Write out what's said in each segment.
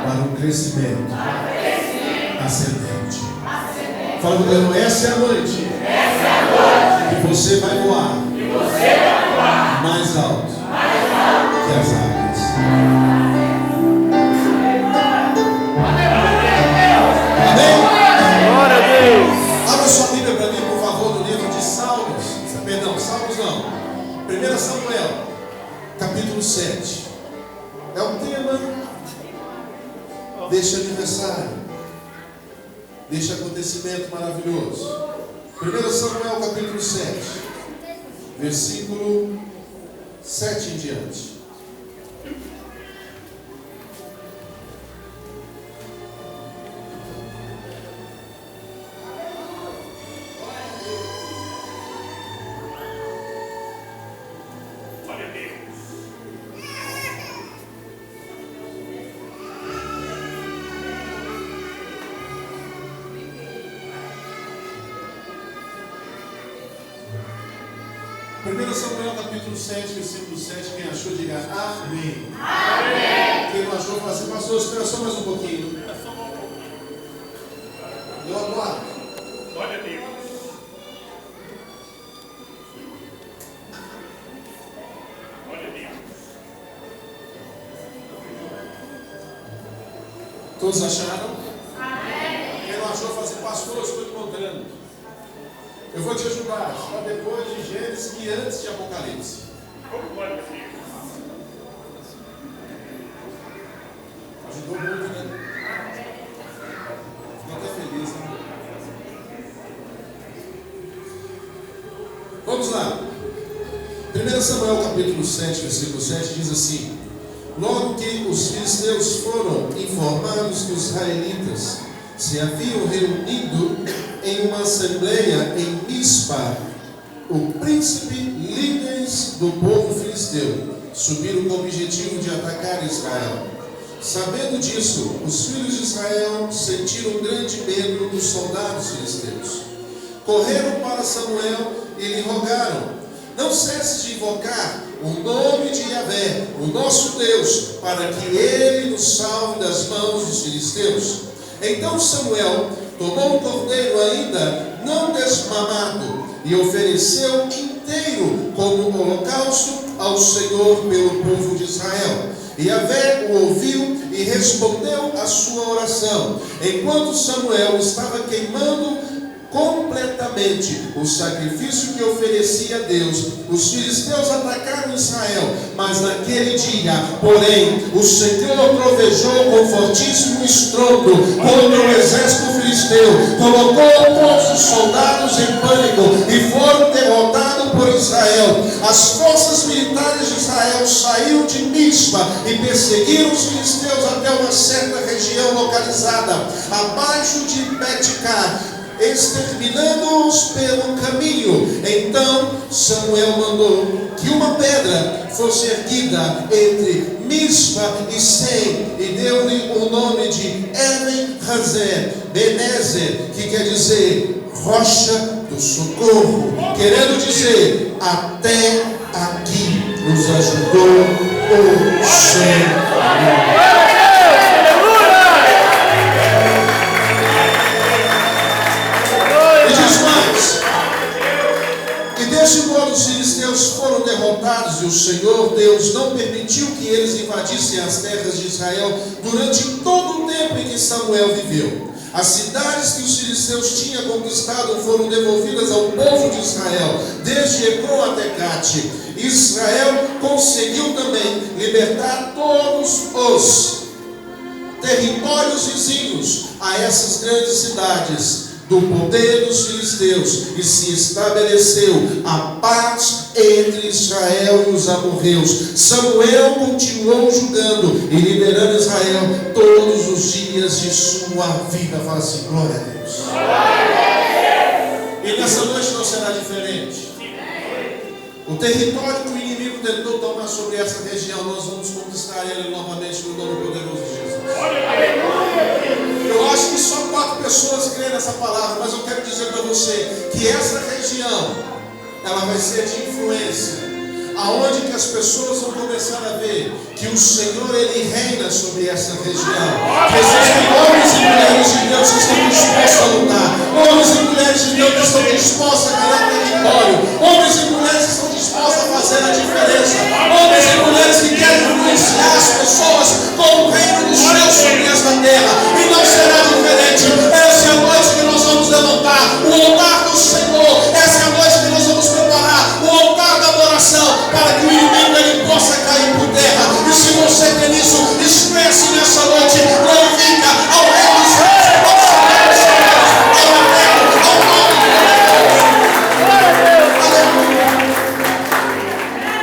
para um crescimento ascendente. Fala com Deus, essa é a noite que você vai voar mais alto que as águas. Amém? Glória a Deus. Abra sua Bíblia para mim, por favor, no livro de Salmos. Perdão, Salmos não. 1 Samuel, capítulo 7. É um tema deste aniversário, deste acontecimento maravilhoso. 1 Samuel, capítulo 7, versículo 7 em diante. Samuel capítulo 7, versículo 7, quem achou, diga amém. Amém. Quem não achou, fala assim, pastor, espera só mais um pouquinho. Eu aguardo. Glória a Deus. Glória a Deus. Todos acharam? Amém. Quem não achou, fala assim, pastor, eu estou encontrando. Eu vou te ajudar, está depois de Gênesis e antes de Apocalipse. Ajudou muito, né? Fico até feliz, né? Vamos lá. 1 Samuel capítulo 7, versículo 7 diz assim: logo que os filisteus foram informados que os israelitas se haviam reunido em uma assembleia em Mispa, o príncipe e líderes do povo filisteu subiram com o objetivo de atacar Israel. Sabendo disso, os filhos de Israel sentiram grande medo dos soldados filisteus. Correram para Samuel e lhe rogaram: não cesse de invocar o nome de Yahvé, o nosso Deus, para que ele nos salve das mãos dos filisteus. Então Samuel tomou um cordeiro ainda não desmamado e ofereceu inteiro como holocausto ao Senhor pelo povo de Israel. E Yahvé o ouviu e respondeu à sua oração. Enquanto Samuel estava queimando completamente o sacrifício que oferecia a Deus, os filisteus atacaram Israel. Mas naquele dia, porém, o Senhor trovejou com fortíssimo estrondo contra o exército filisteu, colocou todos os soldados em pânico e foram derrotados por Israel. As forças militares de Israel saíram de Mispa e perseguiram os filisteus até uma certa região localizada abaixo de Betcar, exterminando-os pelo caminho. Então Samuel mandou que uma pedra fosse erguida entre Mispa e Sem, e deu-lhe o nome de Eben-Hazer Benezer, que quer dizer rocha do socorro, querendo dizer até aqui nos ajudou o Senhor. Desse modo os filisteus foram derrotados, e o Senhor Deus não permitiu que eles invadissem as terras de Israel durante todo o tempo em que Samuel viveu. As cidades que os filisteus tinham conquistado foram devolvidas ao povo de Israel, desde Hebron até Gate. Israel conseguiu também libertar todos os territórios vizinhos a essas grandes cidades do poder dos filisteus, e se estabeleceu a paz entre Israel e os amorreus. Samuel continuou julgando e liderando Israel todos os dias de sua vida. Fala assim, glória a Deus. E nessa noite não será diferente. O território que o inimigo tentou tomar sobre essa região, nós vamos conquistar ele novamente no nome poderoso de Jesus. Eu acho que só 4 pessoas creem nessa palavra, mas eu quero dizer para você que essa região, ela vai ser de influência. aonde que as pessoas vão começar a ver que o Senhor, Ele reina sobre essa região. Que existem homens e mulheres de Deus que estão dispostos a lutar, homens e mulheres de Deus que estão dispostos a ganhar território, homens e mulheres que estão dispostos a fazer a diferença, homens e mulheres que querem influenciar as pessoas com o reino dos céus sobre esta terra. E não será diferente. Essa é a noite que nós vamos levantar o altar do Senhor. Essa é a noite que nós vamos preparar o altar da adoração, para que o inimigo ele possa cair por terra. E se você tem isso, expresse nessa noite: glorifica ao Rei dos Reis, ao Eterno, ao nome de Deus.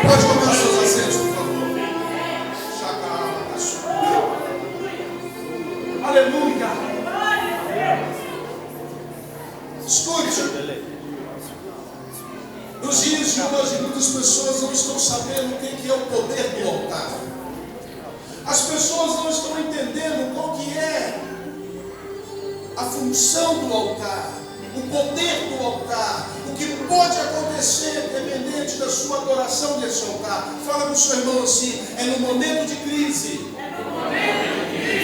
Pode tomar seus assentos, por favor. Aleluia. Escute. Nos dias de hoje, muitas pessoas não estão sabendo o que é o poder do altar. As pessoas não estão entendendo qual que é a função do altar, o poder do altar, o que pode acontecer dependente da sua adoração desse altar. Fala com o seu irmão assim: é no momento de crise,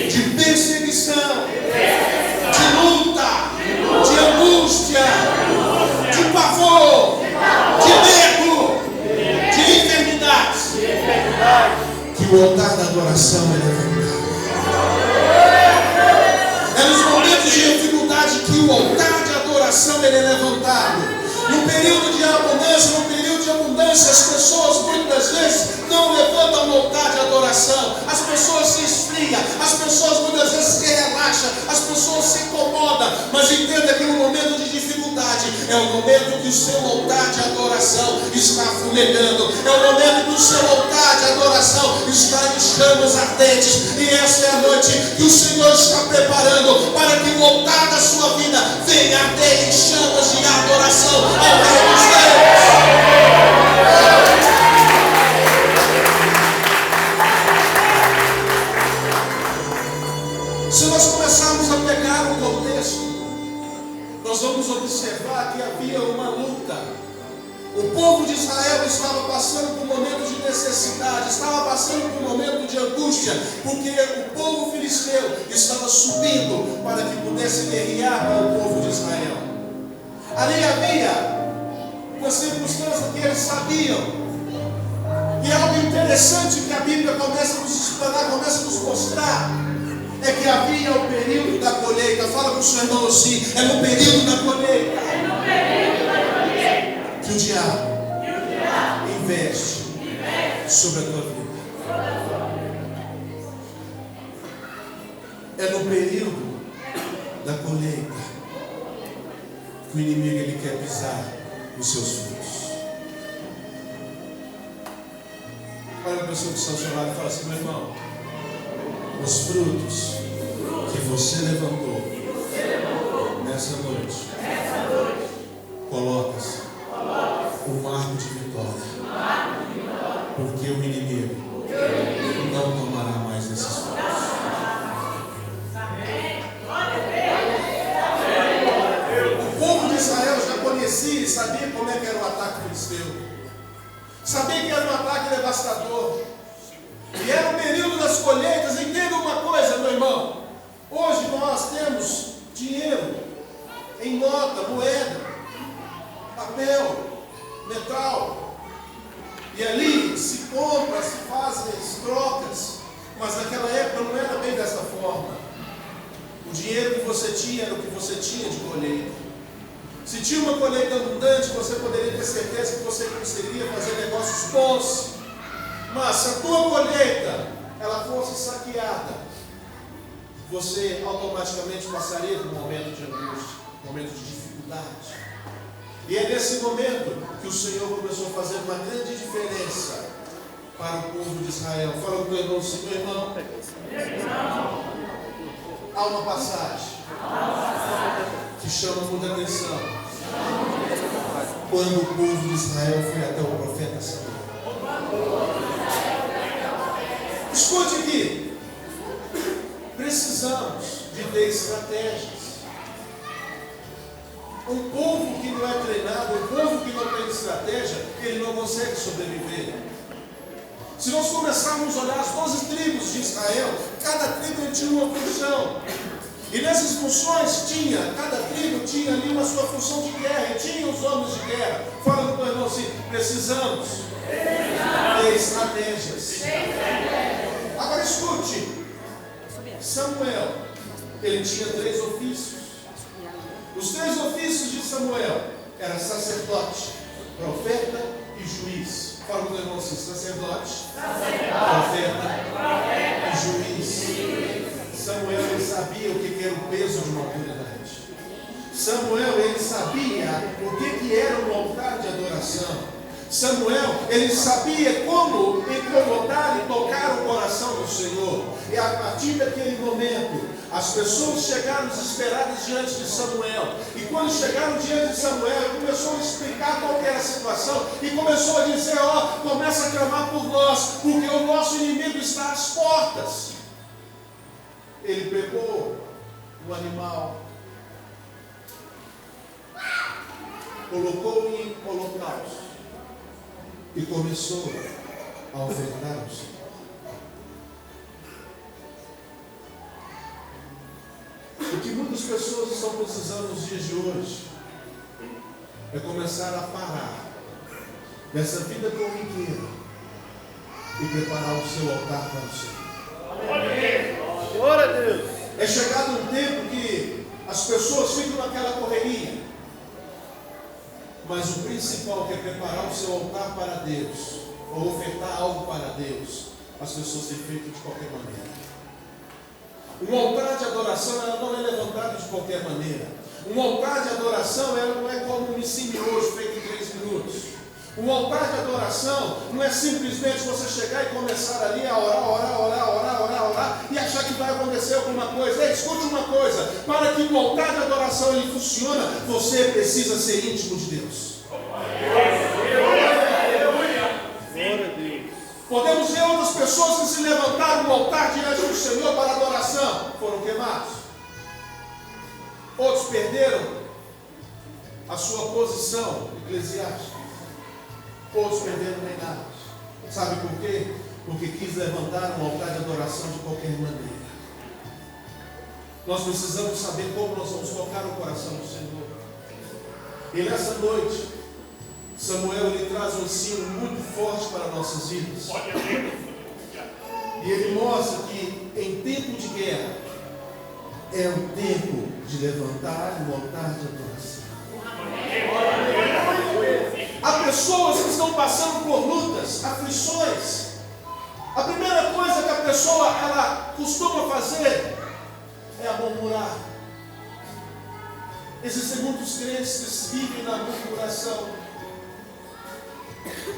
de perseguição, de luta, de angústia, de pavor, de medo, de enfermidades, que o altar da adoração é levantado. É nos momentos de dificuldade que o altar de adoração ele é levantado. No período de abundância, as pessoas muitas vezes não levantam o altar de adoração. As pessoas se esfriam, as pessoas muitas vezes se relaxam, as pessoas se incomodam. Mas entenda que no momento de dificuldade é o momento que o seu altar de adoração está fumegando, é o momento que o seu altar de adoração está em chamas ardentes. E essa é a noite que o Senhor está preparando para que o altar da sua vida venha arder em chamas de adoração ao Rei dos Reis. Se nós começarmos a pegar o contexto, nós vamos observar que havia uma luta. O povo de Israel estava passando por um momento de necessidade, estava passando por um momento de angústia, porque o povo filisteu estava subindo para que pudesse guerrear com o povo de Israel. Ali havia uma circunstância que eles sabiam. E algo interessante que a Bíblia começa a nos explanar, começa a nos mostrar, é que havia o período da colheita. Fala com o seu irmão assim: é no período da colheita. É no período da colheita que o diabo investe sobre a tua vida. É no período da colheita que o inimigo ele quer pisar nos seus frutos. Olha a pessoa que está ao seu lado e fala assim: meu irmão, os frutos que você levantou nessa noite, coloca-se um marco de vitória, porque o inimigo não tomará mais esses frutos. O povo de Israel já conhecia e sabia como é que era o ataque filisteu, sabia que era um ataque devastador. E era o período das colheitas. Entenda uma coisa, meu irmão: hoje nós temos dinheiro em nota, moeda, papel, metal, e ali se compra, se fazem trocas. Mas naquela época não era bem dessa forma. O dinheiro que você tinha era o que você tinha de colheita. Se tinha uma colheita abundante, você poderia ter certeza que você conseguiria fazer negócios bons. Mas se a tua colheita ela fosse saqueada, você automaticamente passaria por um momento de angústia, um momento de dificuldade. E é nesse momento que o Senhor começou a fazer uma grande diferença para o povo de Israel. Fala com o teu irmão assim: meu irmão, há uma passagem que chama muita atenção. Quando o povo de Israel foi até o profeta Samuel. Escute aqui. Precisamos de ter estratégias. Um povo que não é treinado, um povo que não tem estratégia, ele não consegue sobreviver. Se nós começarmos a olhar as 12 tribos de Israel, cada tribo tinha uma função. E nessas funções cada tribo tinha ali uma sua função de guerra, e tinha os homens de guerra. Fala com o teu irmão assim: precisamos ter estratégias. Agora escute, Samuel, ele tinha 3 ofícios. Os 3 ofícios de Samuel eram sacerdote, profeta e juiz. Fala com o teu irmão assim: sacerdote, profeta e juiz. Samuel, ele sabia o que era o peso de uma autoridade. Samuel, ele sabia o que era um altar de adoração. Samuel, ele sabia como incomodar e tocar o coração do Senhor. E a partir daquele momento, as pessoas chegaram desesperadas diante de Samuel. E quando chegaram diante de Samuel, ele começou a explicar qual era a situação. E começou a dizer: começa a clamar por nós, porque o nosso inimigo está às portas. Ele pegou o animal, colocou em holocausto e começou a ofertar ao Senhor. O que muitas pessoas estão precisando nos dias de hoje é começar a parar dessa vida corriqueira e preparar o seu altar para o Senhor. Glória a Deus! É chegado um tempo que as pessoas ficam naquela correria, mas o principal, que é preparar o seu altar para Deus, ou ofertar algo para Deus, as pessoas têm feito de qualquer maneira. Um altar de adoração, ela não é levantado de qualquer maneira. Um altar de adoração, ela não é como um ensino hoje, feito em 3 minutos. Um altar de adoração não é simplesmente você chegar e começar ali a orar e achar que vai acontecer alguma coisa. Ei, escute uma coisa: para que o altar de adoração ele funcione, você precisa ser íntimo de Deus. Podemos ver outras pessoas que se levantaram no altar diante do Senhor para adoração, foram queimados. Outros perderam a sua posição eclesiástica. Outros perderam reinados. Sabe por quê? Porque quis levantar um altar de adoração de qualquer maneira. Nós precisamos saber como nós vamos tocar o coração do Senhor. E nessa noite, Samuel ele traz um ensino muito forte para nossas vidas. E ele mostra que em tempo de guerra é o tempo de levantar um altar de adoração. Há pessoas que estão passando por lutas, aflições. A primeira coisa que a pessoa ela costuma fazer é murmurar. Existem muitos crentes que vivem na murmuração.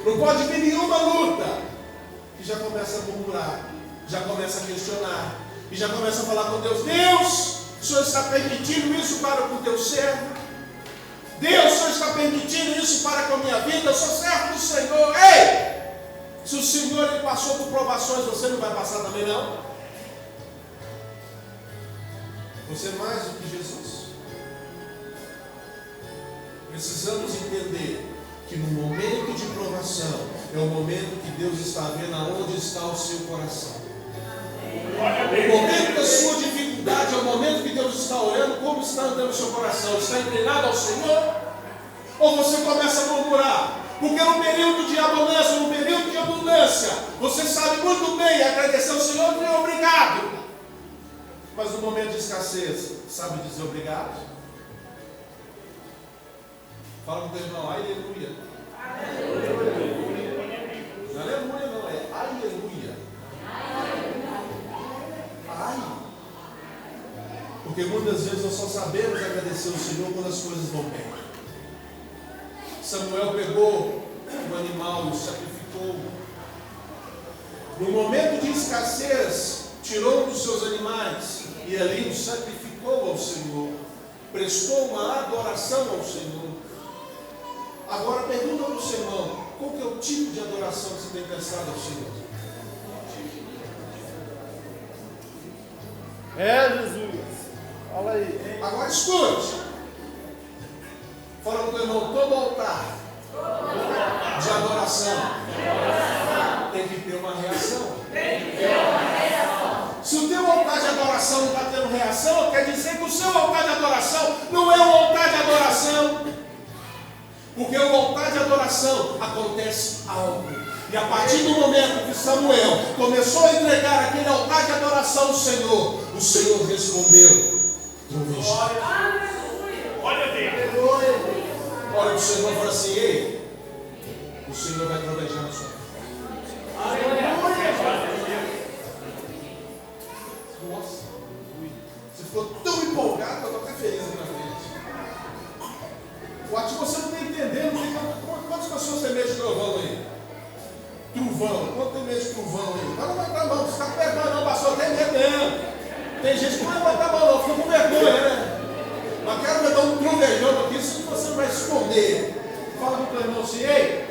Não pode vir nenhuma luta que já começa a murmurar, já começa a questionar e já começa a falar com Deus: Deus, o Senhor está permitindo isso para o teu servo? Deus, o Senhor está permitindo isso para com a minha vida? Eu sou servo do Senhor. Ei! Se o Senhor ele passou por provações, você não vai passar também não? Você é mais do que Jesus. Precisamos entender que no momento de provação é o momento que Deus está vendo aonde está o seu coração. O momento da sua dificuldade é o momento que Deus está olhando como está andando o seu coração. Está inclinado ao Senhor? Ou você começa a murmurar? Porque no período de abundância, no período de abundância, você sabe muito bem agradecer ao Senhor e obrigado. Mas no momento de escassez, sabe dizer obrigado? Fala com o teu irmão: aleluia. Não é aleluia, não, é aleluia. Ai. Porque muitas vezes nós só sabemos agradecer ao Senhor quando as coisas vão bem. Samuel pegou o animal e o sacrificou. No momento de escassez, tirou um dos seus animais e ali o sacrificou ao Senhor. Prestou uma adoração ao Senhor. Agora pergunta para o seu irmão: qual que é o tipo de adoração que você tem prestado ao Senhor? Jesus. Fala aí. Agora escute. Fala com o teu irmão, todo altar de adoração tem que ter uma reação. Se o teu altar de adoração não está tendo reação, quer dizer que o seu altar de adoração não é um altar de adoração. Porque o altar de adoração acontece algo. E a partir do momento que Samuel começou a entregar aquele altar de adoração ao Senhor, o Senhor respondeu. Olha Deus. Olha para o Senhor e fala assim: ei, o Senhor vai trovejar na sua vida. Nossa, você ficou tão empolgado que eu estou até feliz aqui na frente. Eu acho que você não está entendendo. Quantas pessoas têm medo de trovão aí? Trovão, quanto tem medo de trovão aí? Mas não vai dar mão, você está com vergonha não, pastor, tem medo mesmo. Tem gente que não vai dar mão não, fica com vergonha, né? Mas quero me dar um trovejão aqui, se você vai esconder. Fala para o teu irmão assim: ei,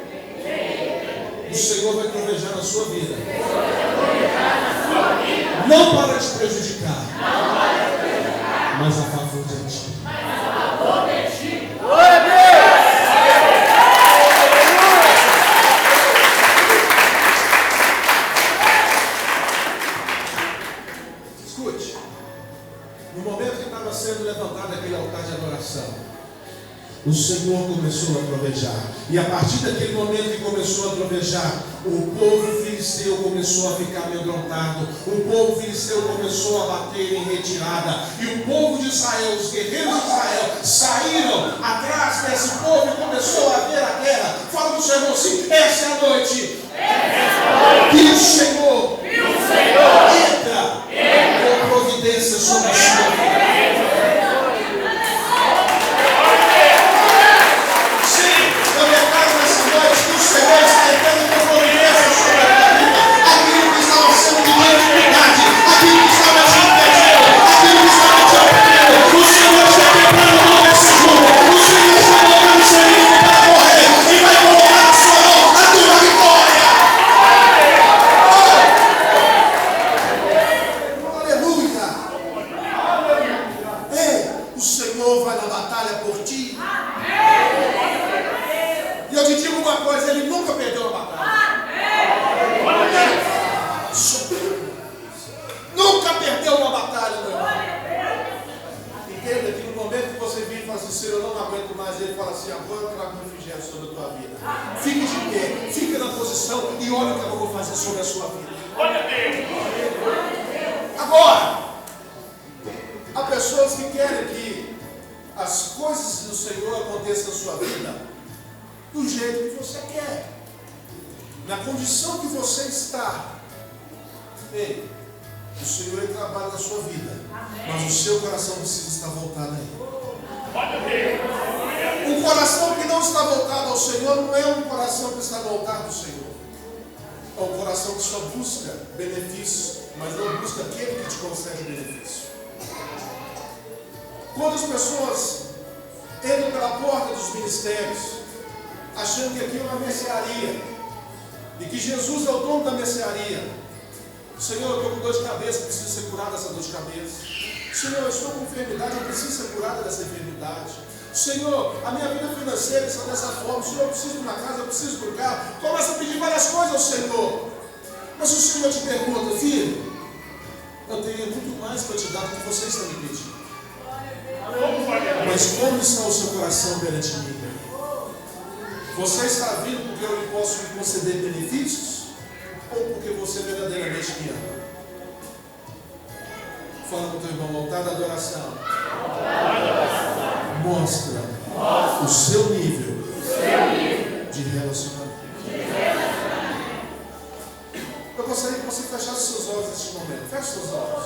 o Senhor vai trovejar na sua vida. Não para te prejudicar, mas a favor de ti. Glória a Deus! Escute, no momento que estava sendo levantado aquele altar de adoração, o Senhor começou a trovejar. E a partir daquele momento que começou a trovejar, o povo filisteu começou a ficar amedrontado. O povo filisteu começou a bater em retirada. E o povo de Israel, os guerreiros de Israel, saíram atrás desse povo e começou a ver a guerra. Fala para o seu irmão assim: essa é a noite que o Senhor entra com providência sobre a sua vida. Quantas pessoas entram pela porta dos ministérios achando que aqui é uma mercearia e que Jesus é o dono da mercearia? Senhor, eu estou com dor de cabeça, preciso ser curado dessa dor de cabeça. Senhor, eu estou com enfermidade, eu preciso ser curado dessa enfermidade. Senhor, a minha vida financeira está dessa forma. Senhor, eu preciso de uma casa, eu preciso de um carro. Começa a pedir várias coisas ao Senhor. Mas o Senhor te pergunta: filho, eu tenho muito mais para te dar do que você está me pedindo. Mas como está o seu coração perante mim? Você está vindo porque eu posso lhe conceder benefícios? Ou porque você verdadeiramente me ama? Fala com o teu irmão: altar da adoração mostra o seu nível de relacionamento. Eu gostaria que você fechasse seus olhos neste momento. Feche seus olhos.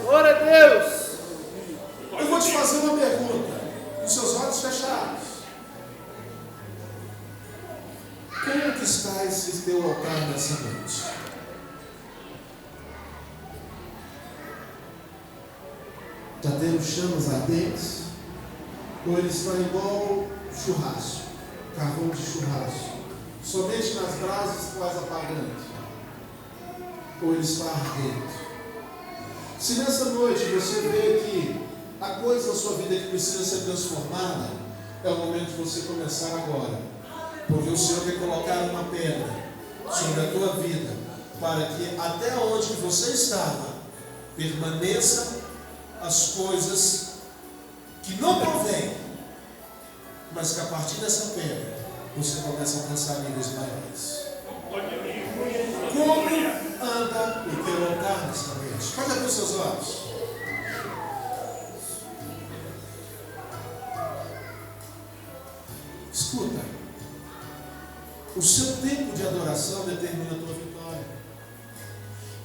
Glória a Deus. Eu vou te fazer uma pergunta, com seus olhos fechados. Como que está esse teu altar nessa noite? Está tendo chamas ardentes? Ou ele está igual churrasco, carvão de churrasco, somente nas brasas quase apagando? Ou ele está ardendo? Se nessa noite você vê que há coisas na sua vida que precisa ser transformada, É o momento de você começar agora, porque o Senhor quer colocar uma pedra sobre a tua vida, para que até onde você estava, permaneça as coisas que não provém, mas que a partir dessa pedra, você começa a alcançar níveis maiores. Como anda o teu altar nessa noite? Pode abrir os seus olhos. Escuta, o seu tempo de adoração determina a tua vitória,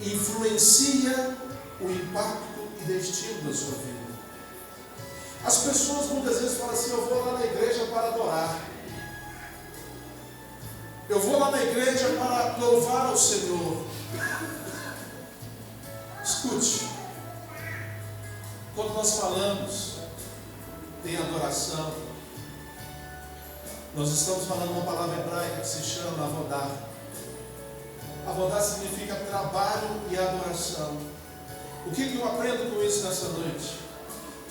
influencia o impacto e destino da sua vida. As pessoas muitas vezes falam assim: eu vou lá na igreja para adorar, eu vou lá na igreja para louvar ao Senhor. Escute, quando nós falamos em adoração, nós estamos falando uma palavra hebraica que se chama avodá. Avodá significa trabalho e adoração. O que eu aprendo com isso nessa noite?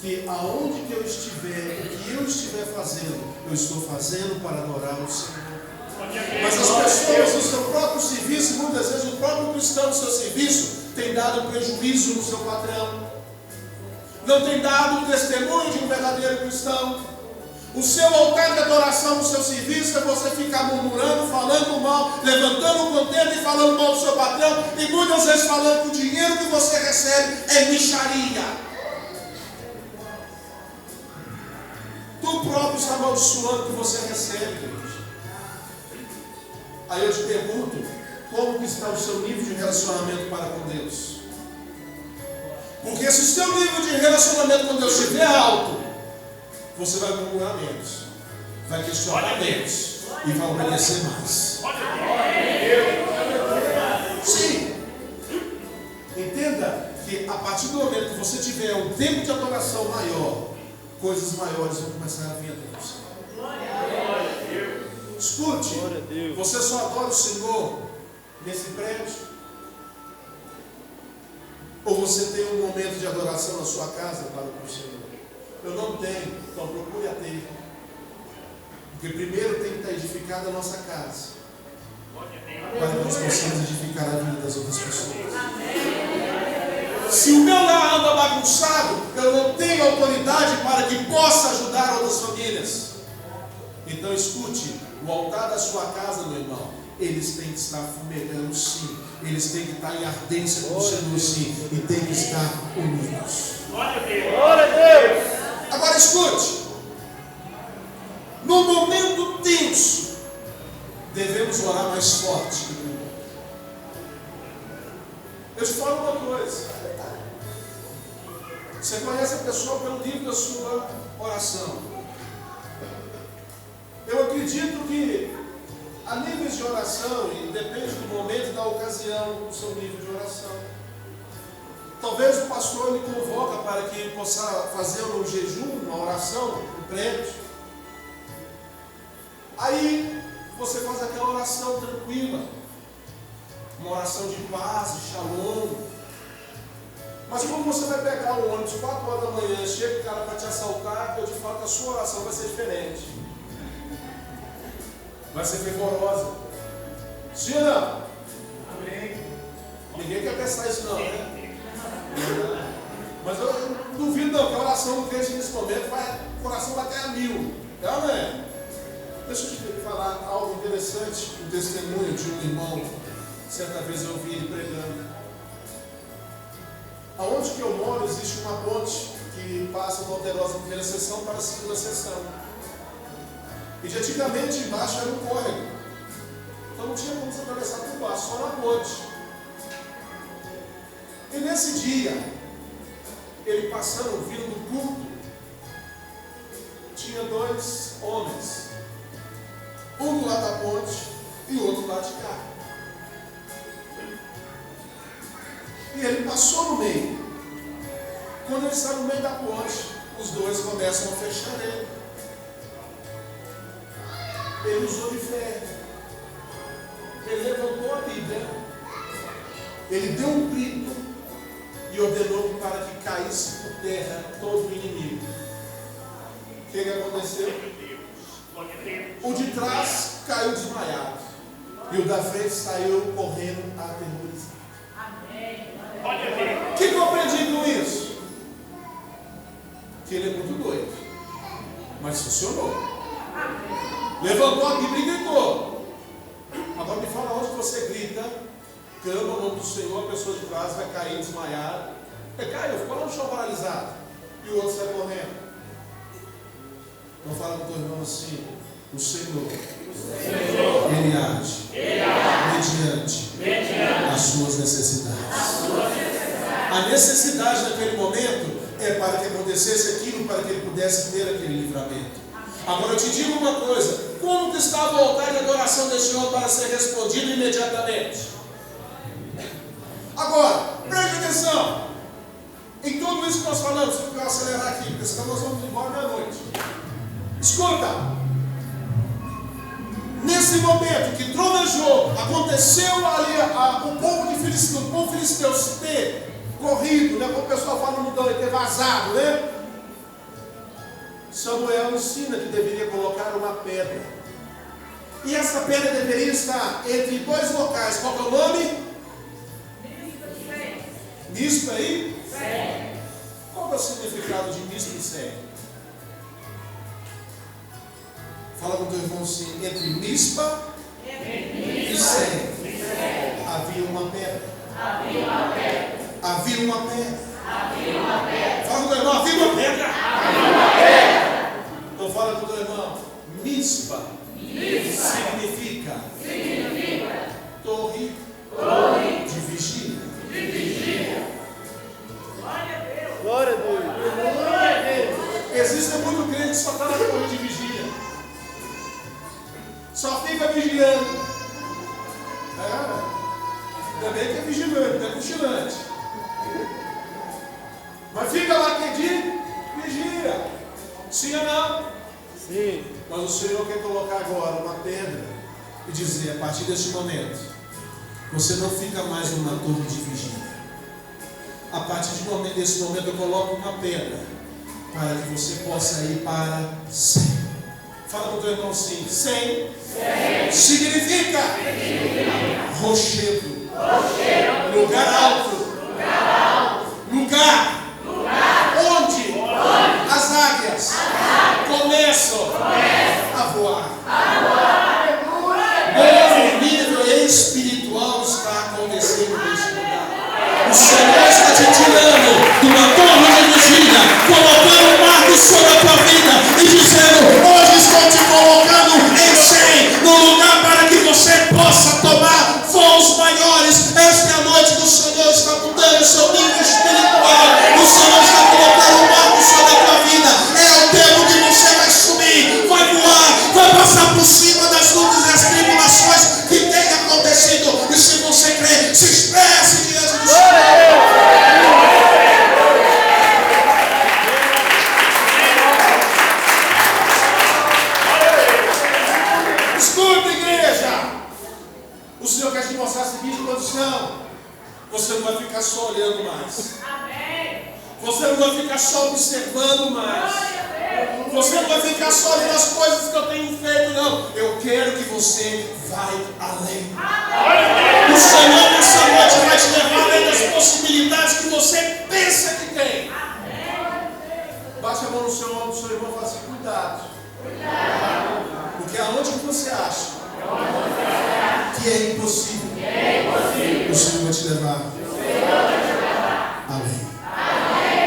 Que aonde que eu estiver, o que eu estiver fazendo, eu estou fazendo para adorar o Senhor. Mas as pessoas no seu próprio serviço, muitas vezes o próprio cristão no seu serviço, tem dado prejuízo no seu patrão, não tem dado o testemunho de um verdadeiro cristão. O seu altar de adoração no seu serviço é você ficar murmurando, falando mal, levantando o contento e falando mal do seu patrão, e muitas vezes falando que o dinheiro que você recebe é mixaria. Tu próprio está amaldiçoando o que você recebe, gente. Aí eu te pergunto, como que está o seu nível de relacionamento para com Deus? Porque se o seu nível de relacionamento com Deus estiver alto, você vai murmurar menos, vai questionar menos e vai obedecer mais. Sim. Entenda que a partir do momento que você tiver um tempo de adoração maior, coisas maiores vão começar a vir até você. Escute, você só adora o Senhor nesse prédio? Ou você tem um momento de adoração na sua casa para o Senhor? Eu não tenho, então procure a ter. Porque primeiro tem que estar edificada a nossa casa, para que nós possamos edificar a vida das outras pessoas. Se o meu lar anda bagunçado, eu não tenho autoridade para que possa ajudar outras famílias. Então escute, o altar da sua casa, meu irmão, eles têm que estar fumegando sim, eles têm que estar em ardência com o Senhor sim, e têm que estar unidos. Glória a Deus. Agora escute, no momento tenso, devemos orar mais forte. Eu te falo uma coisa, você conhece a pessoa pelo nível da sua oração. Eu acredito que há níveis de oração, e depende do momento e da ocasião, do seu nível de oração. Talvez o pastor lhe convoca para que possa fazer um jejum, uma oração, um prédio. Aí você faz aquela oração tranquila, uma oração de paz, de shalom. Mas quando você vai pegar o ônibus 4 horas da manhã, chega o cara para te assaltar, eu te falo que a sua oração vai ser diferente. Vai ser fervorosa. Sim ou não? Amém. Ninguém quer testar isso não, né? Mas eu não duvido não, que a oração do crente nesse momento, o coração vai até a 1000. Tá, né? Deixa eu te falar algo interessante, um testemunho de um irmão. Certa vez eu ouvi ele pregando. Aonde que eu moro existe uma ponte que passa da Alterosa primeira seção para a segunda seção. E de antigamente embaixo era um córrego. Então não tinha como você atravessar por baixo, só na ponte. E nesse dia, ele passando, vindo do culto, tinha 2 homens. Um do lado da ponte e o outro do lado de cá. E ele passou no meio. Quando ele está no meio da ponte, os dois começam a fechar ele. Ele usou de fé. Ele levantou a Bíblia. Ele deu um grito e ordenou para que caísse por terra todo o inimigo. O que aconteceu? Glória a Deus. O de trás caiu desmaiado. E o da frente saiu correndo aterrorizado. Glória a Deus. O que eu aprendi com isso? Que ele é muito doido. Mas funcionou. Levantou a Bíblia e gritou. Agora me fala onde você grita, clama o nome do Senhor, a pessoa de trás vai cair desmaiada. Ele caiu, ficou lá no chão paralisado. E o outro sai correndo. Então fala com o teu irmão assim: o Senhor, Ele age mediante as suas necessidades. A necessidade naquele momento é para que acontecesse aquilo, para que ele pudesse ter aquele livramento. Agora eu te digo uma coisa: como que estava o altar de adoração desse homem para ser respondido imediatamente? Agora, preste atenção em tudo isso que nós falamos. Eu quero acelerar aqui, porque senão nós vamos embora meia-noite. Escuta. Nesse momento que trovejou, aconteceu ali o povo filisteu ter corrido, né? Como o pessoal fala no mundão, ele ter vazado, né? Samuel ensina que deveria colocar uma pedra. E essa pedra deveria estar entre dois locais. Qual que é o nome? Mispa aí? Qual é o significado de mispa e Sem? Fala com o teu irmão assim: entre Mispa e Sem havia uma pedra. Havia uma pedra. Fala com o teu irmão: havia uma pedra. Então fala com o teu irmão: Mispa significa torre de vigília. Glória a Deus. Existem muitos crentes que só estão na torre de vigília. Só fica vigiando. Ainda bem que é vigilante, não é cochilante. Mas fica lá que vigia. Sim ou não? Sim. Mas o Senhor quer colocar agora uma pedra e dizer: a partir deste momento, você não fica mais numa torre de vigília. A partir desse momento eu coloco uma pedra para que você possa ir para Sem. Fala com o teu irmão assim: Sem significa rochedo, lugar alto, lugar onde as águias começam a voar. Novo nível espiritual está acontecendo neste lugar. O Senhor está te tirando de uma torre de vigília, colocando um marco sobre a tua vida e dizendo: hoje estou te colocando em Sem, no lugar para que você possa tomar voos maiores. Esta é a noite do Senhor, está mudando o seu nível espiritual. O Senhor está colocando um marco sobre a tua vida. É o tempo que você vai subir, vai voar, vai passar por cima das lutas e das tribulações que têm acontecido. E se você crê, se expresse diante do Senhor. Escuta, igreja. O Senhor quer te mostrar a seguinte condição: você não vai ficar só olhando mais. Você não vai ficar só observando mais. Você não vai ficar só olhando as coisas que eu tenho feito, não. Eu quero que você vai além. O Senhor nessa noite vai te levar além das possibilidades que você pensa que tem. Bate a mão no seu ombro do seu irmão e fala assim: cuidado. Porque aonde que você acha que é impossível, o Senhor vai te levar além.